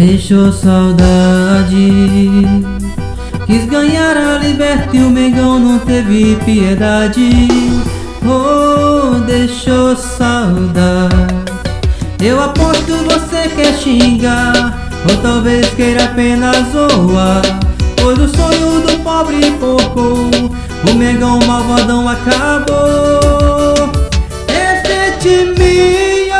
Deixou saudade. Quis ganhar a liberta e o Mengão não teve piedade. Oh, deixou saudade. Eu aposto você quer xingar, ou talvez queira apenas zoar, pois o sonho do pobre porco, o Mengão malvadão acabou. Esse timinho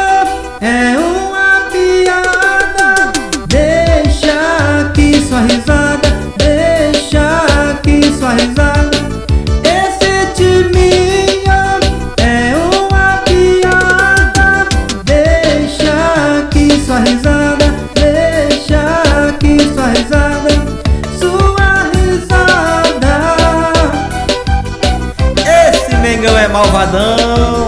é uma piada, deixa aqui sua risada, deixa aqui sua risada. Esse timinho é uma piada, deixa aqui sua risada, deixa aqui sua risada, sua risada. Esse Mengão é malvadão.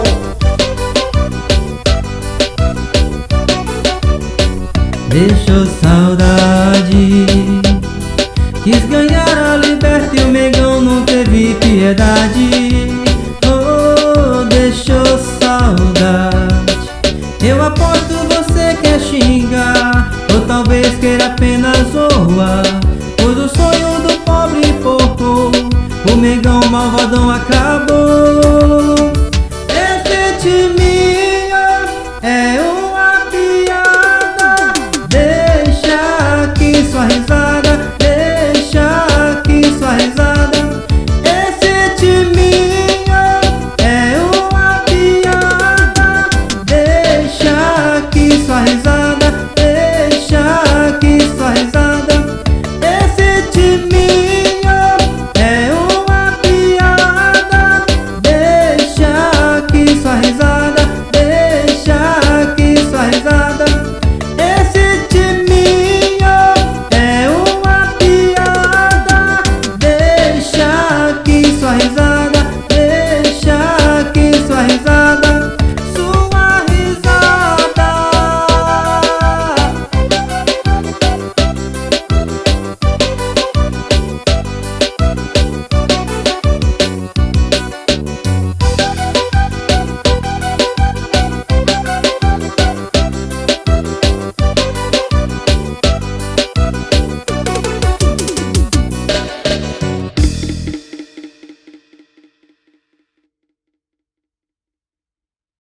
Deixou saudade. Quis ganhar a liberta e o Mengão não teve piedade. Oh, deixou saudade. Eu aposto você quer xingar, ou talvez queira apenas zoar, pois o sonho do pobre porco, o Mengão malvadão acabou.